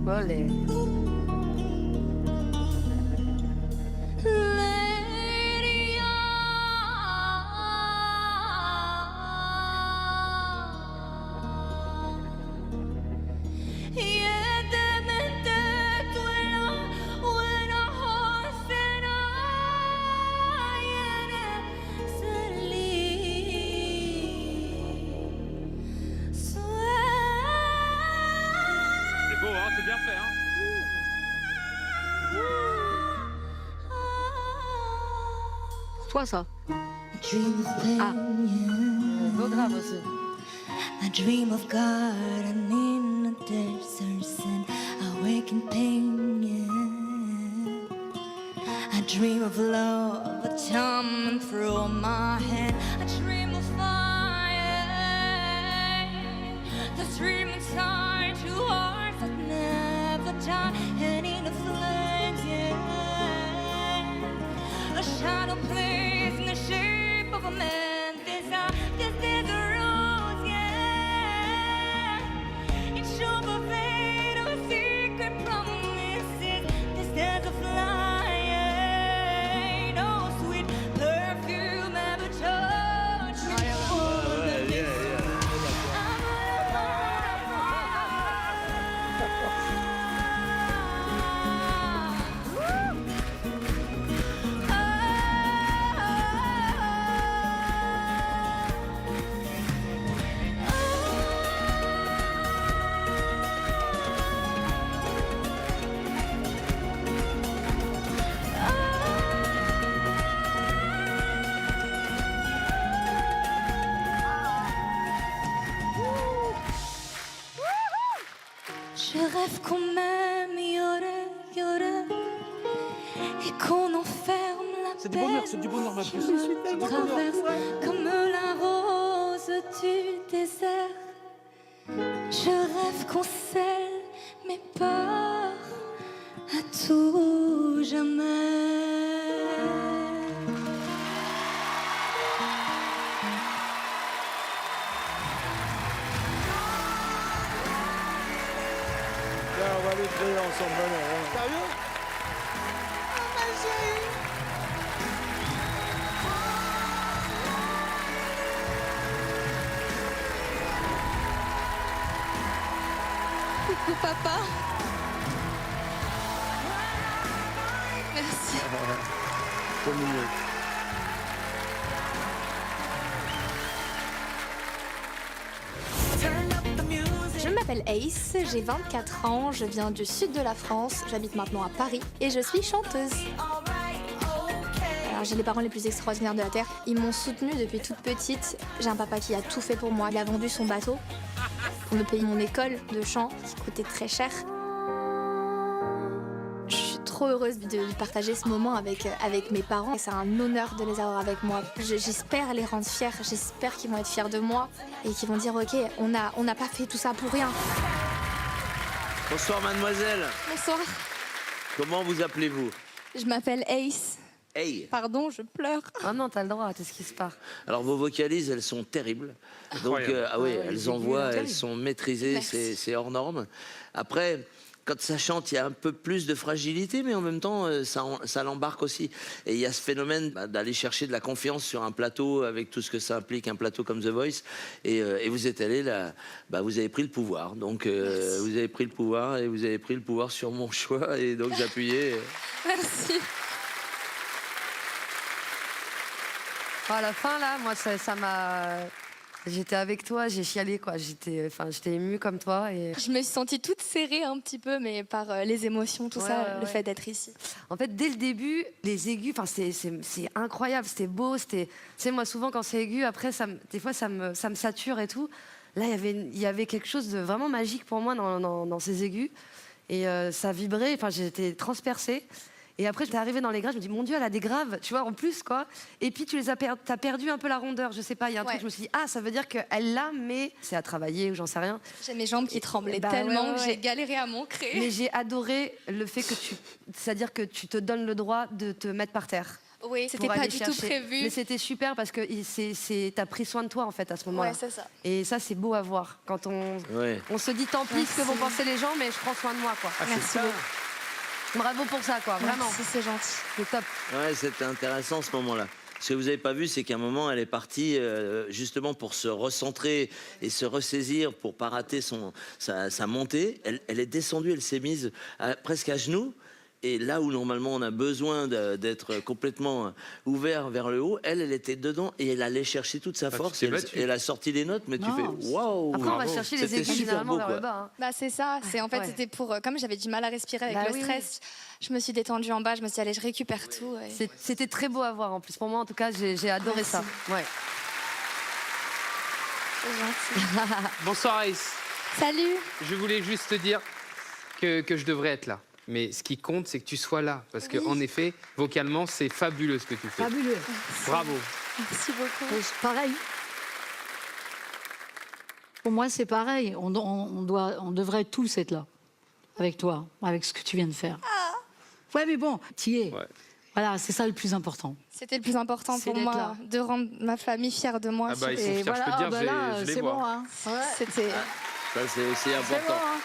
Olé. C'est bien fait, hein. Pour toi, ça. Ah. Beau grave aussi. I dream of garden in the deserts and I wake in pain, yeah. I dream of love coming through my hand. I dream of fire, the dream inside two hearts that never die. And in the flames, yeah, a shadow plays in the shape of a man. This is a rose, yeah. It shows the fate of a secret promises. This is a fly, no sweet perfume ever touched me. Je rêve qu'on m'aime, yore, yore, et qu'on enferme la C'est du bonheur, c'est du bonheur, ma puce. Je suis tellement traverse comme la rose du désert. Je rêve qu'on scelle mes peurs à tout jamais. Là, on va aller créer ensemble, maintenant. Sérieux? Coucou papa. Merci. C'est mignon. Je m'appelle Ace, j'ai 24 ans, je viens du sud de la France, j'habite maintenant à Paris et je suis chanteuse. Alors j'ai les parents les plus extraordinaires de la Terre, ils m'ont soutenue depuis toute petite. J'ai un papa qui a tout fait pour moi, il a vendu son bateau pour me payer mon école de chant qui coûtait très cher. Je suis trop heureuse de partager ce moment avec mes parents et c'est un honneur de les avoir avec moi. J'espère les rendre fiers, j'espère qu'ils vont être fiers de moi et qu'ils vont dire ok, on n'a pas fait tout ça pour rien. Bonsoir mademoiselle. Bonsoir. Comment vous appelez-vous? Je m'appelle Ace. Hey. Pardon, je pleure. Ah non, t'as le droit, qu'est-ce qui se passe? Alors vos vocalises, elles sont terribles. Donc ah oui, elles envoient, elles sont maîtrisées, c'est hors norme. Après, quand ça chante, il y a un peu plus de fragilité, mais en même temps, ça l'embarque aussi. Et il y a ce phénomène d'aller chercher de la confiance sur un plateau, avec tout ce que ça implique, un plateau comme The Voice. Et vous êtes allé là, vous avez pris le pouvoir. Donc vous avez pris le pouvoir et vous avez pris le pouvoir sur mon choix. Et donc j'appuyais. Merci. À la fin, là, moi, ça m'a... J'étais avec toi, j'ai chialé, quoi. J'étais émue comme toi. Et... Je me suis sentie toute serrée un petit peu, mais par les émotions, tout ça, le fait d'être ici. En fait, dès le début, les aigus, c'est incroyable, c'était beau. Tu sais, moi, souvent, quand c'est aigu, après, des fois, ça me sature et tout. Là, il y avait quelque chose de vraiment magique pour moi dans ces aigus. Et ça vibrait, j'étais transpercée. Et après, j'étais arrivée dans les graves, je me dis, mon Dieu, elle a des graves, tu vois, en plus, quoi. Et puis, t'as perdu un peu la rondeur, je sais pas, il y a un truc, je me suis dit, ah, ça veut dire qu'elle l'a, mais c'est à travailler, ou j'en sais rien. J'ai mes jambes qui tremblaient tellement que j'ai galéré à m'ancrer. Mais j'ai adoré le fait que c'est-à-dire que tu te donnes le droit de te mettre par terre. Oui, c'était pour pas aller du tout chercher. prévu. Mais c'était super parce que t'as pris soin de toi en fait à ce moment-là. Ouais, c'est ça. Et ça, c'est beau à voir. Quand on se dit tant pis ce que vont penser les gens, mais je prends soin de moi, quoi. Ah, c'est ça. Bravo pour ça, quoi. Vraiment. Merci, c'est gentil. C'est top. Ouais, c'était intéressant ce moment-là. Ce que vous n'avez pas vu, c'est qu'à un moment, elle est partie justement pour se recentrer et se ressaisir pour pas rater sa montée. Elle est descendue, elle s'est mise presque à genoux. Et là où normalement on a besoin d'être complètement ouvert vers le haut, elle était dedans et elle allait chercher toute sa force. Et elle a sorti les notes, mais tu fais waouh! Après, on va chercher les aigus généralement vers le bas. Hein. Bah, c'est ça. C'est en fait, c'était pour comme j'avais du mal à respirer avec le stress. Je me suis détendue en bas. Je me suis dit allez, je récupère tout. Et... C'était très beau à voir en plus. Pour moi, en tout cas, j'ai adoré ça. Ouais. C'est gentil. Bonsoir Aïs. Salut. Je voulais juste te dire que je devrais être là. Mais ce qui compte, c'est que tu sois là. Parce qu'en effet, vocalement, c'est fabuleux ce que tu fais. Fabuleux. Bravo. Merci beaucoup. Pareil. Pour moi, c'est pareil. On devrait tous être là, avec toi, avec ce que tu viens de faire. Ouais, mais bon, t'y es. Ouais. Voilà, c'est ça le plus important. C'était le plus important C'est pour d'être moi, là. de rendre ma famille fière de moi. Ah bah, ils sont Et fiers, voilà, je peux te dire, là, je les c'est vois. bon. Hein. Ouais. C'était. Ça, c'est aussi C'est important. bon, hein.